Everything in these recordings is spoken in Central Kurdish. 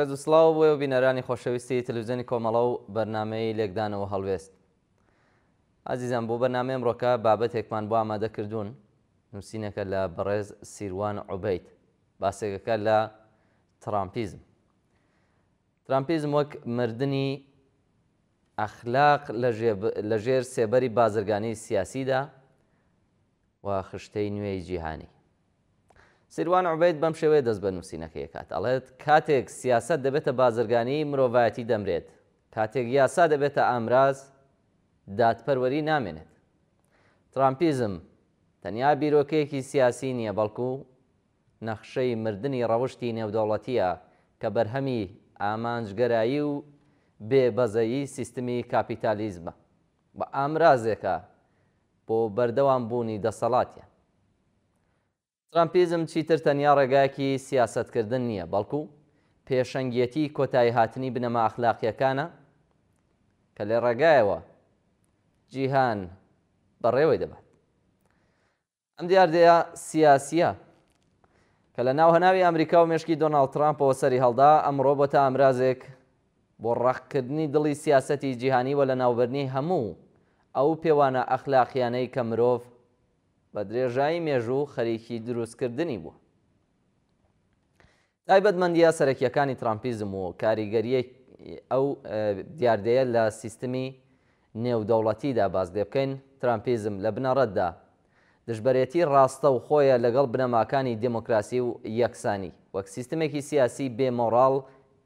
ڕێز و سڵاو بۆ بینەرانی خۆشەویستی تەلەڤیزیۆنی کۆمەڵە و بەرنامەی لێکدانەوە هەڵوێست. ئازیزان بۆ بەرنامەی ئەمڕۆکە بابەتێکمان بۆ ئامادە کردوون، نووسینەکە لە بەڕێز سیروان عوبەید، باسێکەکە لە ترامپیزم. ترامپیزم وەک مردنی ئەخلاق لە ژێر سێبەری بازرگانی سیاسیدا و خشتەی نوێی جیهانی. سیروان عوبەید بەم شێوەیە دەست بە نووسینەکەی کات، ئەڵێت کاتێک سیاسەت دەبێتە بازرگانی مرۆڤایەتی دەمرێت، کاتێک یاسا دەبێتە ئامراز دادپەروەری نامێنێت. ترامپیزم تەنیا بیرۆکەیەکی سیاسی نییە، بەڵکو نەخشەی مردنی ڕەوشتی نێودەوڵەتیە کە بەرهەمی ئامانجگەرایی و بێبەزەیی سیستمی کاپیتالیزمە، بە ئامرازێکە بۆ بەردەوام بوونی دەسەڵاتیان. ترامپیزم چیتر تەنیا ڕێگایەکی سیاسەتکردن نییە، بەڵکو پێشەنگێتی کۆتایی هاتنی بنەما ئەخلاقیەکانە کە لێ ڕێگایەوە جیهان بەڕێوەی دەبات. ئەم دیاردەیە سیاسیە کە لە ناو هەناوی ئەمریکا و مێشکی دۆناڵد ترامپەوە سەری هەڵدا، ئەمڕۆ بۆتە ئامرازێک بۆ ڕەخکردنی دڵی سیاسەتی جیهانی و لە ناوبەرنی هەموو ئەو پێوانە ئەخلاقیانەی کە مرۆڤ بە درێژایی مێژوو خەریکی دروستکردنی بووە. تایبەتمەندیە سەرەکیەکانی ترامپیزم و کاریگەریە ئەو دیاردەیە لە سیستمی نێودەوڵەتیدا باز لێ بکەین. ترامپیزم لە بنەڕەتدا دژبەرێتی ڕاستە و خۆیە لەگەڵ بنەماکانی دموکراسی و یەکسانی، وەک سیستمێکی سیاسی بێمۆڕاڵ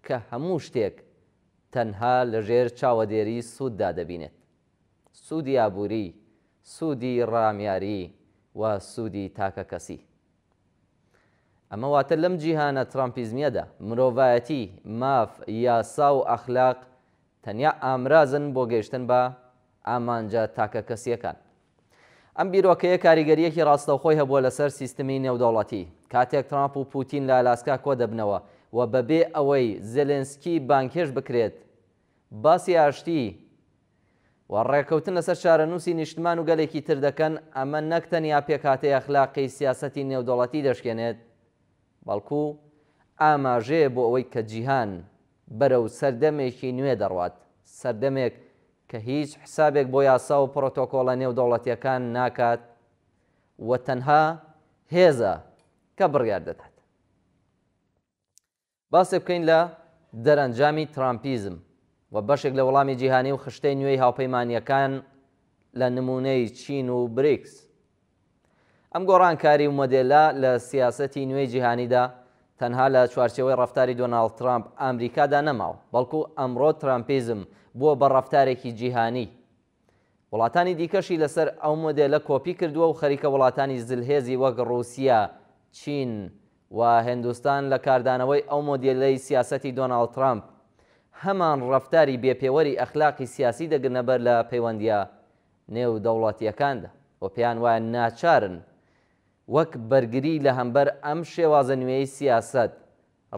کە هەموو شتێک تەنها لەژێر چاوەدێری سووددا دەبینێت، سوودی ئابووری، سوودی ڕامیاری و سوودی تاکە کەسی. ئەمە واتە لەم جیهانە ترامپیزمیەدا مرۆڤایەتی، ماف، یاسا و ئەخلاق تەنیا ئامرازن بۆ گەیشتن بە ئامانجە تاکە کەسیەکان. ئەم بیرۆکەیە کاریگەریەکی ڕاستەوخۆی هەبووە لەسەر سیستمی نێودەوڵەتی. کاتێک ترامپ و پوتین لە ئالاسکا کۆ دەبنەوە و بەبێ ئەوەی زێلێنسکی بانکێش بکرێت باسی ئاشتی و ڕێکەوتن لەسەر چارەنووسی نیشتمان و گەلێکی تر دەکەن، ئەمە نەک تەنیا پێکهاتەی ئەخلاقی سیاسەتی نێودەوڵەتی دەشکێنێت، بەڵکو ئاماژەیە بۆ ئەوەی کە جیهان بەرەو سەردەمێکی نوێ دەڕوات، سەردەمێک کە هیچ حسابێک بۆ یاسا و پڕۆتۆکۆڵە نێودەوڵەتیەکان ناکات و تەنها هێزە کە بڕیار دەدات. باسێ بکەین لە دەرەنجامی ترامپیزم و بەشێک لە وەڵامی جیهانی و خشتەی نوێی هاوپەیمانیەکان لە نمونەی چین و بریکس. ئەم گۆڕانکاری و مۆدێلە لە سیاسەتی نوێی جیهانیدا تەنها لە چوارچێوەی ڕەفتاری دۆناڵد ترامپ ئەمریکادا نەماوە، بەڵکو ئەمڕۆ ترامپیزم بووە بە ڕەفتارێکی جیهانی. وڵاتانی دیکەشی لەسەر ئەو مۆدێلە کۆپی کردووە و خەریکە وڵاتانی زلهێزی وەک ڕووسیا، چین و هێندوستان لە کاردانەوەی ئەو مۆدێلەی سیاسەتی دۆناڵد ترامپ هەمان ڕەفتاری بێپێوەری ئەخلاقی سیاسی دەگرنە بەر لە پەیوەندیە نێودەوڵەتیەکاندا و پێیان وایە ناچارن وەک بەرگری لە هەمبەر ئەم شێوازە نوێی سیاسەت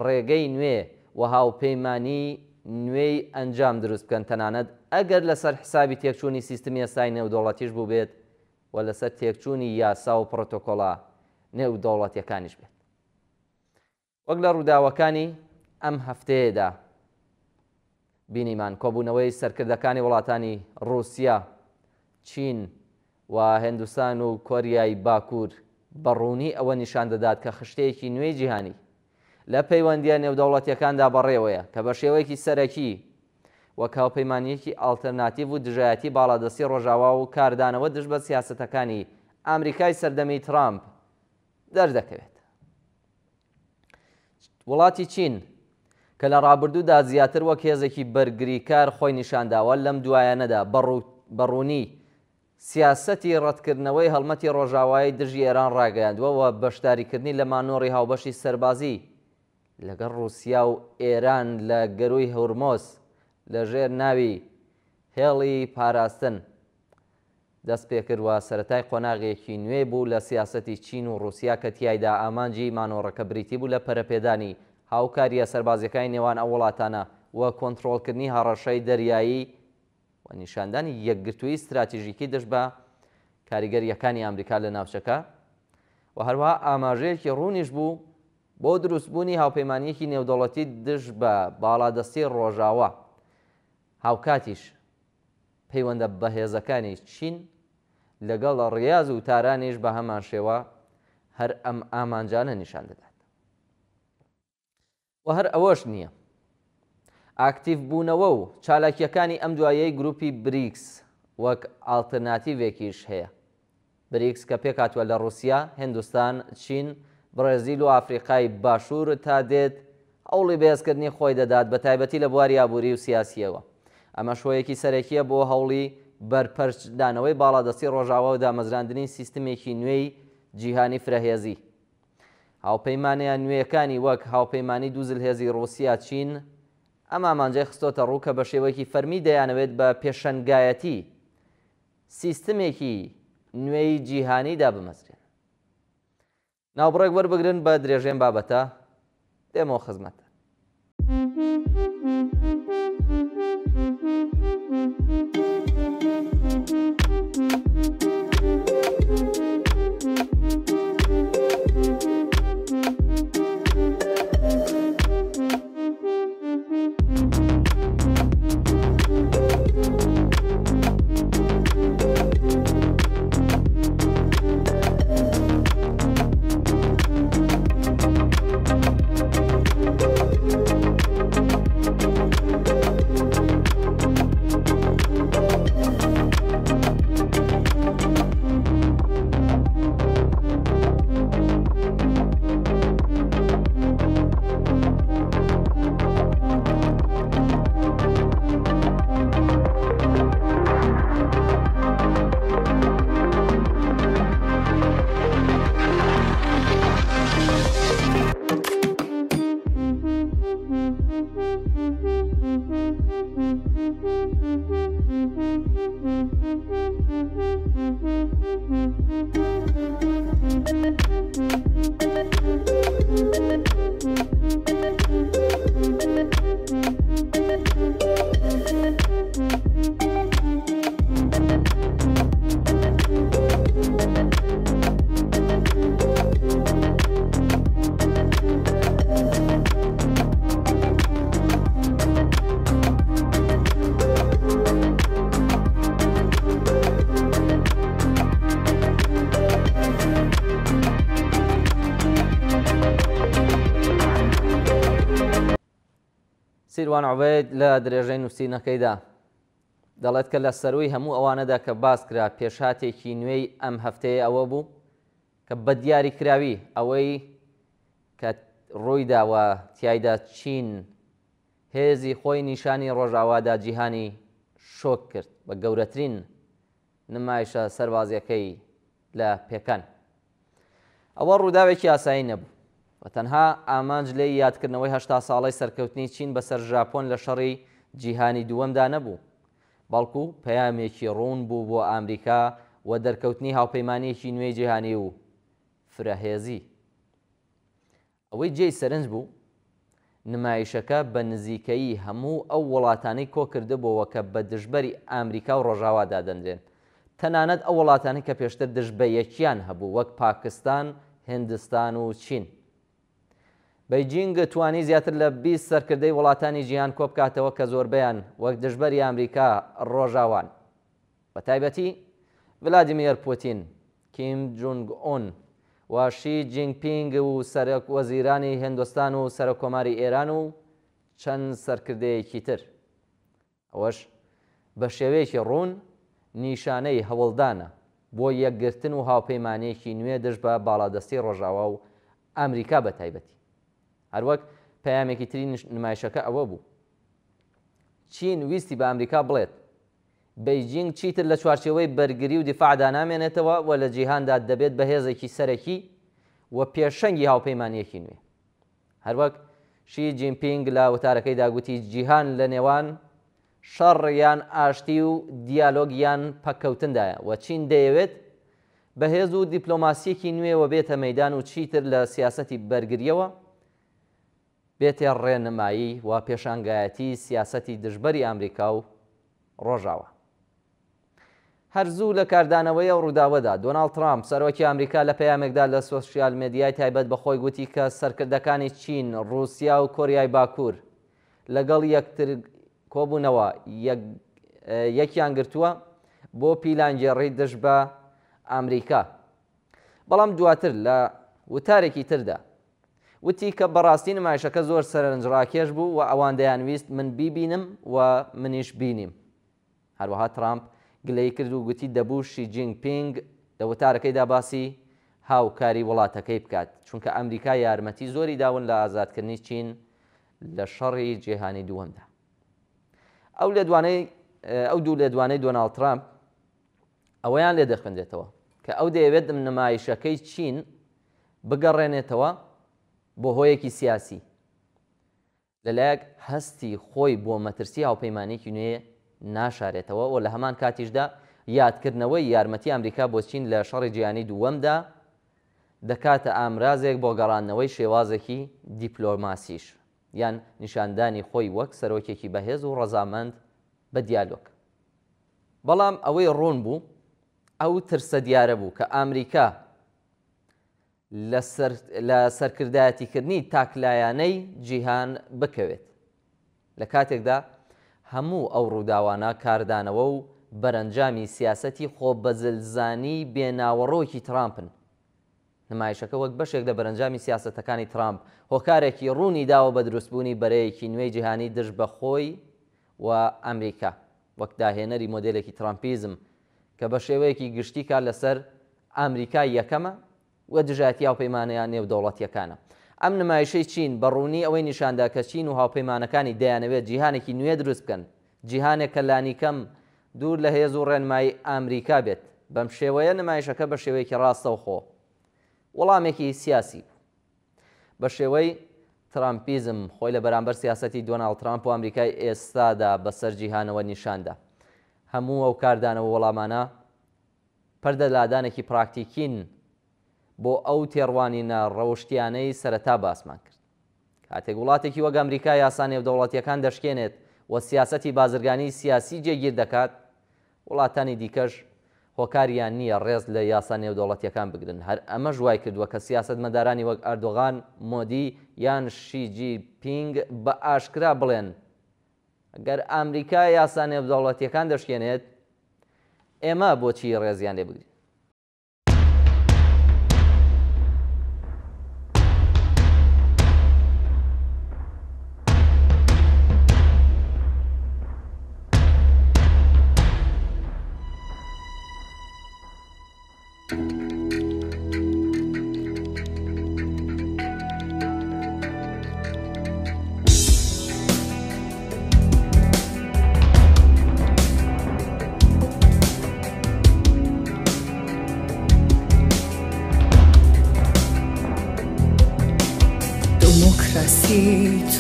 ڕێگەی نوێ و هاوپەیمانی نوێی ئەنجام دروست بکەن، تەنانەت ئەگەر لەسەر حسابی تێکچوونی سیستمی ئێستای نێودەوڵەتیش بوو بێت و لەسەر تێکچوونی یاسا و پڕۆتۆکۆڵە نێودەوڵەتیەکانیش بێت. وەک لە ڕووداوەکانی ئەم هەفتەیەدا بینیمان کۆبوونەوەی سەرکردەکانی وڵاتانی ڕووسیا، چین و هێندوستان و کۆریای باکوور بەڕوونی ئەوە نیشان دەدات کە خشتەیەکی نوێی جیهانی لە پەیوەندیە نێودەوڵەتیەکاندا بەڕێوەیە کە بە شێوەیەکی سەرەکی وەک هاوپەیمانیەکی ئاڵتەرناتیڤ و دژایەتی باڵادەستی ڕۆژاوا و کاردانەوە دژ بە سیاسەتەکانی ئامریکای سەردەمی ترامپ دەردەکەوێت. وڵاتی چین کە لە ڕابردوودا زیاتر وەک هێزێکی بەرگریکار خۆی نیشانداوە، لەم دوایانەدا بەڕوونی سیاسەتی ڕەتکردنەوەی هەڵمەتی ڕۆژاوایی دژی ئێران ڕاگەیاندووە و بەشداریکردنی لە مانۆڕی هاوبەشی سەربازی لەگەڵ ڕووسیا و ئێران لە گەروی هورمۆز لەژێر ناوی هێڵی پاراستن دەست پێکردوە. سەرەتای قۆناغێکی نوێ بوو لە سیاسەتی چین و ڕووسیا کە تیایدا ئامانجی مانۆڕەکە بریتی بوو لە پەرەپێدانی هاوکاریە سەربازیەکانی نێوان ئەو وڵاتانە و کۆنتڕۆڵکردنی هەڕەشەی دەریایی و نیشاندانی یەکگرتووی استراتیژیکی دەست بە کاریگەریەکانی ئەمریکا لە ناوچەکە و هەروەها ئاماژەیەکی ڕوونیش بوو بۆ دروستبوونی هاوپەیمانیەکی نێودەوڵەتی دژ بە باڵادەستی ڕۆژاوە هاوکاتیش پەیوەندە بەهێزەکانی چین لەگەڵ ڕیاض و تارانیش بە هەمان شێوە هەر ئەم ئامانجانە نیشان دەدات. و هەر ئەوەش نییە، ئاکتیڤ بوونەوە و چالاکیەکانی ئەم دوایەی گروپی بریکس وەک ئاڵتەرناتیڤێکیش هەیە. بریکس کە پێکاتوە لە رووسیا، هندستان، چین، برازیل و ئافریقای باشوور تا دێت هەوڵی بەهێزکردنی خۆی دەدات بە تایبەتی لە بواری ئابووری و سیاسیەوە. ئەمە شۆیەکی سەرەکیە بۆ هەوڵی بەرپەرچدانەوەی باڵادەستی ڕۆژاوا و دامەزراندنی سیستمێکی نوێی جیهانی فرەهێزی. هاوپەیمانیان نوێیەکانی وەک هاوپەیمانی دووزلهێزی رووسیا چین ئەم ئامانجەی خستۆتە ڕوو کە بە شێوەیەکی فەرمی دەیانەوێت بە پێشەنگایەتی سیستمێکی نوێی جیهانیدا بمەزرێن. ناوبڕێک وەربگرن بە درێژێن بابەتە دێمەوە خزمەتە. سیروان عوبەید لە درێژەی نووسینەکەیدا دەڵێت کە لە سەرووی هەموو ئەوانەدا کە باس کرا پێشهاتێکی نوێی ئەم هەفتەیە ئەوە بوو کە بە دیاریکراوی ئەوەی کە ڕوویداوە تیایدا چین هێزی خۆی نیشانی ڕۆژاوادا جیهانی شۆک کرد بە گەورەترین نمایشە سەربازیەکەی لە پێکان. ئەوە ڕووداوێکی ئاسایی نەبوو و تەنها ئامانج لێی یادکردنەوەی 80 ساڵەی سەرکەوتنی چین بەسەر ژاپۆن لە شەڕی جیهانی دووەمدا نەبوو، بەڵکو پەیامێکی ڕوون بوو بۆ ئامریکا و دەرکەوتنی هاوپەیمانیەکی نوێی جیهانی و فرەهێزی. ئەوەی جێی سەرنج بوو نمایشەکە بە نزیکەیی هەموو ئەو وڵاتانی کۆکردبووەوە کە بە دژبەری ئامریکا و ڕۆژاوادا دەنرێن، تەنانەت ئەو وڵاتانی کە پێشتر دژبەیەکیان هەبوو وەک پاکستان، هندستان و چین. بەیجینگ توانی زیاتر لە 20 سەرکردەی وڵاتانی جیهان کۆبکاتەوە کە زۆربەیان وەک دژبەری ئامریکا ڕۆژاوان، بە تایبەتی ڤلادیمیر پوتین، کیم جونگ ئۆن و شی جینگپینگ و سەرۆک وەزیرانی هندستان و سەرۆکۆماری ئێران و چەند سەرکردەیەکی تر. ئەوەش بە شێوەیەکی ڕوون نیشانەی هەوڵدانە بۆ یەکگرتن و هاوپەیمانیەکی نوێ دژ بە باڵادەستی ڕۆژاوا و ئەمریکا بە تایبەتی. هەروەک پەیامێکی تری نمایشەکە ئەوە بوو چین ویستی بە ئەمریکا بڵێت بەیجینگ چیتر لە چوارچێوەی بەرگری و دیفاعدا نامێنێتەوە و لە جیهاندا دەبێت بە هێزێکی سەرەکی و پێشەنگی هاوپەیمانیەکی نوێ. هەروەک شی جینپینگ لە وتارەکەیدا گوتی جیهان لە نێوان شەڕ یان ئاشتی و دیالۆگ یان پەککەوتندایە و چین دەیەوێت بە هێز و دیپلۆماسیەکی نوێوە بێتە مەیدان و چیتر لە سیاسەتی بەرگریەوە بێتێ ڕێنمایی و پێشانگایەتی سیاسەتی دژبەری ئەمریکا و ڕۆژاوە. هەرزوو لە کاردانەوەی ئەو ڕووداوەدا دۆناڵد ترامپ سەرۆکی ئەمریکا لە پەیامێکدا لە سۆسیال مێدیای تایبەت بەخۆی گوتی کە سەرکردەکانی چین، ڕووسیا و کۆریای باکوور لەگەڵ یەکتر کۆبوونەوە یەکیان گرتووە بۆ پیلانگێڕی دژ بە ئەمریکا. بەڵام دواتر لە وتارێکی تردا وتی کە بەڕاستی نمایشەکە زۆر سەرنجڕاکێش بوو و ئەوان دەیانویست من بیبینم و منیش بینیم. هەروەها ترامپ گلەی کرد و گوتی دەبوو شی جینگپینگ لە وتارەکەیدا باسی هاوکاری وڵاتەکەی بکات، چونکە ئەمریکا یارمەتی زۆری داون لە ئازادکردنی چین لە شەڕی جیهانی دووەمدا. ئەو دوو لە دوانەی دۆناڵد ترامپ ئەوەیان لێ دەخوێندێتەوە کە ئەو دەیەوێت نمایشەکەی چین بگەڕێنێتەوە بۆ هۆیەکی سیاسی، لەلایەک هەستی خۆی بۆ مەترسی هاوپەیمانێکی نوێ ناشارێتەوە و لە هەمان کاتیشدا یادکردنەوەی یارمەتی ئەمریکا بۆ چین لە شەڕی جیهانی دووەمدا دەکاتە ئامرازێک بۆ گەڕاندنەوەی شێوازێکی دیپلۆماسیش یان نیشاندانی خۆی وەک سەرۆکێکی بەهێز و ڕەزامەند بە دیالۆگ. بەڵام ئەوەی ڕوون بوو ئەو ترسە دیارە بوو کە ئەمریکا لە سەرکردایەتیکردنی تاکلایانەی جیهان بکەوێت. لە کاتێکدا هەموو ئەو ڕووداوانە کاردانەوە و بەرەنجامی سیاسەتی خۆبەزلزانی بێناوەڕۆکی ترامپن. نمایشەکە وەک بەشێک لە بەرەنجامی سیاسەتەکانی ترامپ هۆکارێکی ڕوونی داوە بە دروستبوونی بەرەیەکی نوێی جیهانی دژ بە خۆی و ئەمریکا، وەک داهێنەری مۆدێلێکی ترامپیزم کە بە شێوەیەکی گشتی کار لەسەر ئەمریکا یەکەمە و دژایەتی هاوپەیمانیان نێودەوڵەتیەکانە. ئەم نمایشەی چین بەڕوونی ئەوەی نیشاندا کە چین و هاوپەیمانەکانی دەیانەوێت جیهانێکی نوێ دروست بکەن، جیهانێک کە لانیکەم دوور لە هێز و ڕێنمایی ئەمریکا بێت. بەم شێوەیە نمایشەکە بە شێوەیەکی ڕاستەوخۆ وەڵامێکی سیاسی بە شێوەی ترامپیزم خۆی لە بەرامبەر سیاسەتی دۆناڵد ترامپ و ئەمریکای ئێستادا بەسەر جیهانەوە نیشاندا. هەموو ئەو کاردانەوە وەڵامانە پەردەلادانێکی پراکتیکین بۆ ئەو تێڕوانینە ڕەوشتیانەی سەرەتا باسمان کرد. کاتێک وڵاتێکی وەک ئەمریکا یاسا نێودەوڵەتیەکان دەشکێنێت و سیاسەتی بازرگانی سیاسی جێگیر دەکات، وڵاتانی دیکەش هۆکاریان نییە ڕێز لە یاسا نێودەوڵەتیەکان بگرن. هەر ئەمە ژوای کردووە کە سیاسەتمەدارانی وەک ئەردۆغان، مۆدی یان شی جینپینگ بە ئاشکرا بڵێن ئەگەر ئەمریکا یاسا نێودەوڵەتیەکان دەشکێنێت ئێمە بۆچی ڕێزیان لێ بگرین.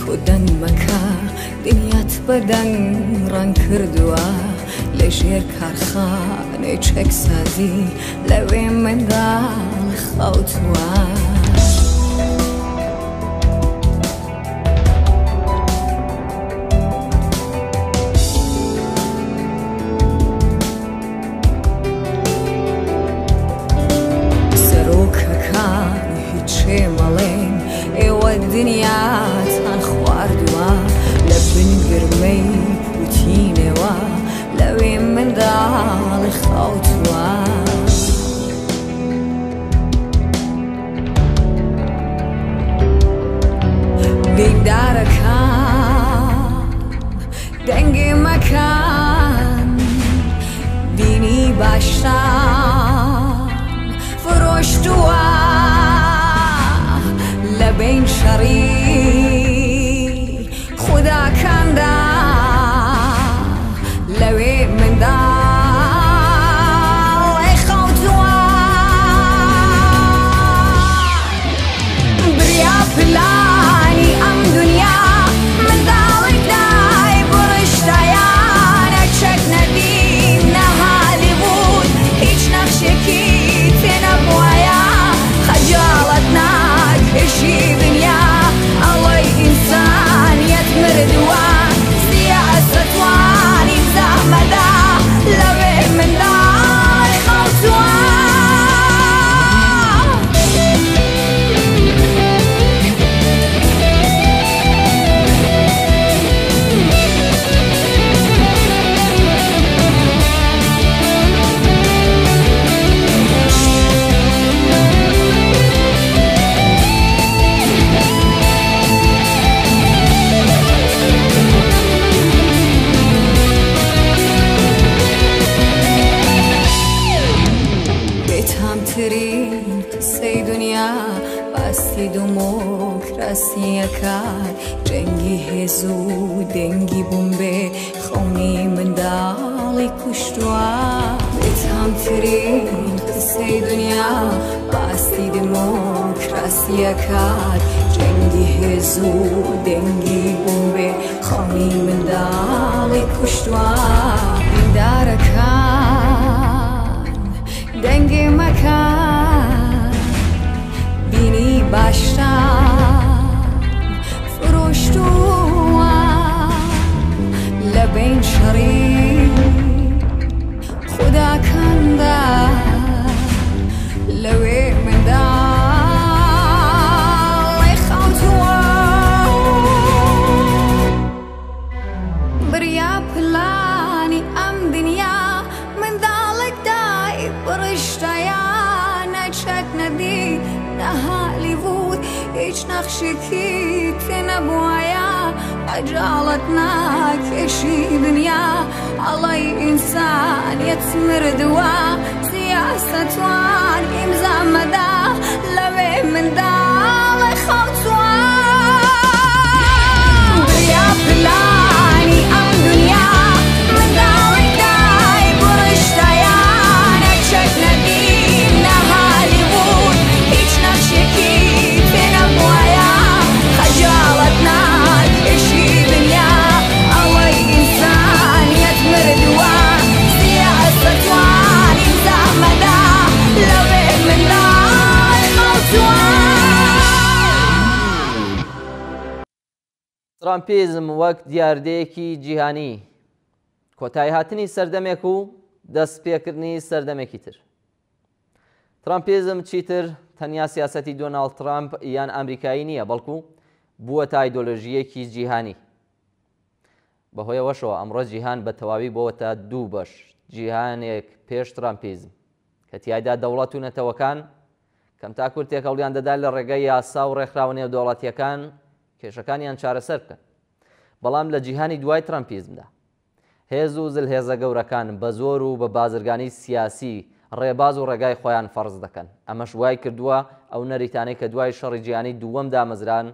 تۆ دەنگ مەکە دنیات بەدەنگ ڕەنگ کردووە لە ژێر کارخانەی چەکسازی لەوێ منداڵ خەوتووە. سەرۆکەکان هیچێ مەڵێن ئێوە دنیاتان خواردووە لە بن گرمەی پوتینەوە لەوێ منداڵی خەوتووە. ترین قسەی دنیا باستی دمۆکراسیەکان جەنگی هێز و دەنگی بووم بێ خەونی منداڵی کوشتووە بێتامترین قسەی دنیا باستی دمۆکراسیەکان جەنگی هێز و دەنگی بووم بێ خەونی منداڵی کوشتووە دیندارەکان دەنگێ مەکان بینی باشتان فرۆشتووە لە بین شەڕی خوداکەندا لەوێ منداڵی خەوتووە بریا پلانی ئەم دنیا منداڵێک دای بڕشتایە نەچەک نەدی نە هالیوود هیچ نەخشێکی تێ نەبووایە خەجاڵەت ناکێشی دنیا ئەڵەی ئینسانیەت مردووە سیاسەتوان ئیمزا مەدا لەوێ منداڵی خەوتووە بریا پلانی ئەم دنیا منداڵێک دای بڕشتایە نەچەک نەدی نە هالیوود هیچ نەخشێکی تێ نەبووایە خەجاڵەت ناکێشی دنیا ئەوەی ئینسانیەت مردووە سیاسەتوان ئیمزا مەدا لەوێ منداڵی خەوتووە ترامپیزم وەک دیاردەیەکی جیهانی کۆتایی هاتنی سەردەمێک و دەستپێکردنی سەردەمێکی تر. ترامپیزم چیتر تەنیا سیاسەتی دۆناڵد ترامپ یان ئەمریکایی نییە بەڵکو بووە ئایدۆلۆژیەکی جیهانی. بەهۆیەوەشەوە ئەمڕۆ جیهان بە تەواوی بۆوەتە دوو بەش جیهانێک پێش ترامپیزم کە تیایدا دەوڵەت و نەتەوەکان کەم تاکوور تێکەڵیان دەدا لە ڕێگەی یاسا و ڕێکخراوە نێودەوڵەتیەکان کێشەکانیان چارەسەر بکەن. بەڵام لە جیهانی دوای ترامپیزمدا هێز و زلهێزە گەورەکان بە زۆر و بە بازرگانی سیاسی ڕێباز و ڕێگای خۆیان فەرز دەکەن. ئەمەش وای کردووە ئەو نەریتانەی کە دوای شەڕی جیهانی دووەم دامەزران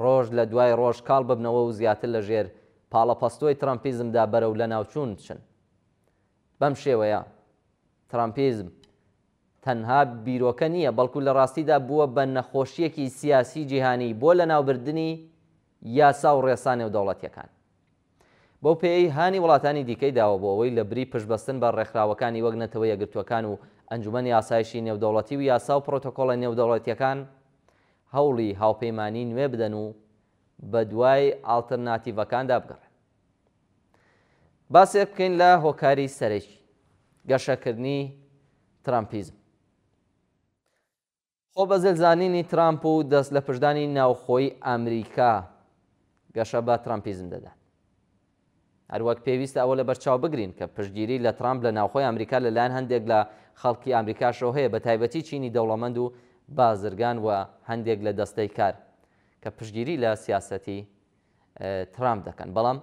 ڕۆژ لە دوای ڕۆژ کاڵ ببنەوە و زیاتر لە ژێر پاڵەپەستۆی ترامپیزمدا بەرەو لە ناوچوون بچن. بەم شێوەیە ترامپیزم تەنها بیرۆکە نییە بەڵکو لە ڕاستیدا بووە بە نەخۆشیەکی سیاسی جیهانی بۆ لە ناوبردننی یاسا و ڕێسا نێودەوڵەتیەکان. بەو پێی هانی وڵاتانی دیکەی داوە بۆ ئەوەی لە بری پشتبەستن بە ڕێکخراوەکانی وەک نەتەوە یەکگرتوەکان و ئەنجومەنی یاسایشی نێودەوڵەتی و یاسا و پرۆتۆکۆڵە نێودەوڵەتیەکان هەوڵی هاوپەیمانی نوێ بدەن و بە دوای ئاڵتەرناتیڤەکاندا بگەڕێن. باسێک بکەین لە هۆکاری سەرەکی گەشەکردنی ترامپیزم. خۆ بە زلزانینی ترامپ و دەست لە پشدانی ناوخۆی ئەمریکا گەشە بە ترامپیزم دەدات. هەروەک پێویستە ئەوە لە بەرچاو بگرین کە پشتگیری لە ترامپ لە ناوخۆی ئەمریکا لەلایەن هەندێک لە خەڵکی ئەمریکاشەوە هەیە بە تایبەتی چینی دەوڵەمەند و بازرگان و هەندێک لە دەستەی کار کە پشتگیری لە سیاسەتی ترامپ دەکەن. بەڵام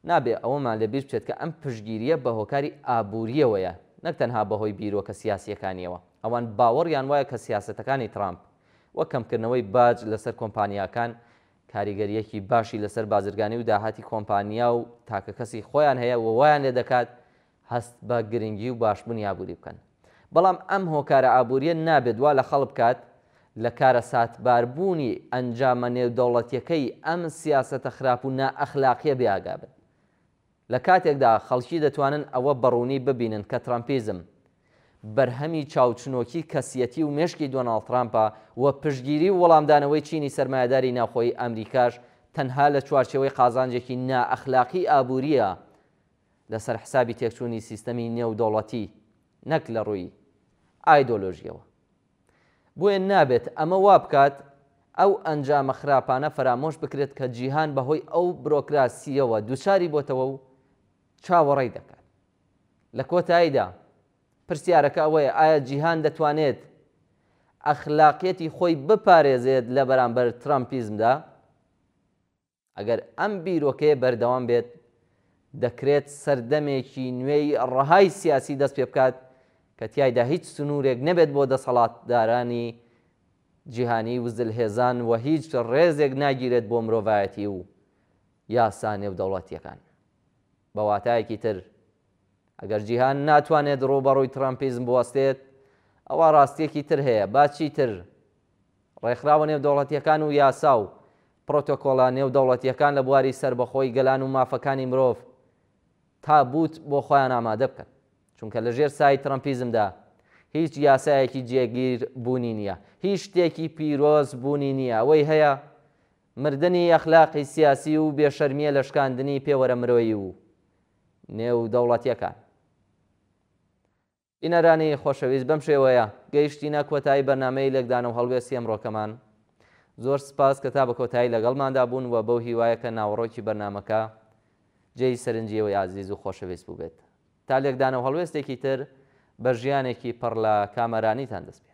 نابێ ئەوەمان لەبیر بچێت کە ئەم پشتگیریە بە هۆکاری ئابوووریەوەیە نەک تەنها بەهۆی بیرۆکە سیاسیەکانیەوە. ئەوان باوەڕیان وایە کە سیاسەتەکانی ترامپ وەک کەمکردنەوەی باج لەسەر کۆمپانیاکان کاریگەریەکی باشی لەسەر بازرگانی و داهاتی کۆمپانیا و تاکە کەسی خۆیان هەیە و وایان لێ دەکات هەست بە گرنگی و باشبوونی ئابووری بکەن. بەڵام ئەم هۆکارە ئابووریە نابێت وا لە خەڵ بکات لە کارە ساتباربوونی ئەنجامە نێودەوڵەتیەکەی ئەم سیاسەتە خراپ و نائەخلاقیە بێئاگا بن. لە کاتێکدا خەڵکی دەتوانن ئەوە بەڕوونی ببینن کە ترامپیزم بەرهەمی چاوچنۆکی کەسیەتی و مێشکی دۆناڵد ترامپە و پشتگیری و وەڵامدانەوەی چینی سەرمایهداری ناوخۆی ئەمریکاش تەنها لە چوارچێوەی قازانجێکی نائەخلاقی ئابووریە لەسەر حسابی تێکچوونی سیستەمی نێودەوڵەتی نەک لە ڕووی ئایدۆلۆژیەوە. بۆیە نابێت ئەمە وا بکات ئەو ئەنجامە خراپانە فەرامۆش بکرێت کە جیهان بەهۆی ئەو بڕۆکراسیەوە دووچاری بۆتەوە و چاوەڕێی دەکات. لە کۆتاییدا پرسیارەکە ئەوەیە ئایا جیهان دەتوانێت ئەخلاقیەتی خۆی بپارێزێت لە بەرامبەر ترامپیزمدا؟ ئەگەر ئەم بیرۆکەیە بەردەوام بێت دەکرێت سەردەمێکی نوێی ڕەهای سیاسی دەست پێ بکات کە تیایدا هیچ سنوورێک نەبێت بۆ دەسەڵاتدارانی جیهانی وزلهێزان و هیچ ڕێزێک ناگیرێت بۆ مرۆڤایەتی و یاسا نێودەوڵەتیەکان. بە واتایەکی تر ئەگەر جیهان ناتوانێت ڕووبەڕووی ترامپیزم بوەستێت ئەوە ڕاستیەکی تر هەیە، باچی تر ڕێکخراوە نێودەوڵەتیەکان و یاسا و پرۆتۆکۆڵە نێودەوڵەتیەکان لە بواری سربەخۆی گەلان و مافەکانی مرۆڤ تا بوت بۆ خۆیان ئامادە بکەن، چونکە لە ژێر سای ترامپیزمدا هیچ یاسایەکی جێگیر بوونی نییە، هیچ شتێکی پیرۆز بوونی نییە. ئەوەی هەیە مردنی ئەخلاقی سیاسی و بێشەرمیە لە شکاندنی پێوەرە مرۆیی و نێودەوڵەتیەکان. ئینەرانی خۆشەویست، بەم شێوەیە گەیشتینە کۆتایی بەرنامەی لێکدان و هەڵوێستی ئەمڕۆکەمان. زۆر سپاس کە تا بە کۆتایی لەگەڵماندا بوون و بەو هیوایە کە ناوەڕۆکی بەرنامەکە جێی سەرنجیەوەی ئازیز و خۆشەویست بوو بێت. تا لێکدان و هەڵوێستێکی تر بە ژیانێکی پڕ لە کامەرانیتان دەست پێ.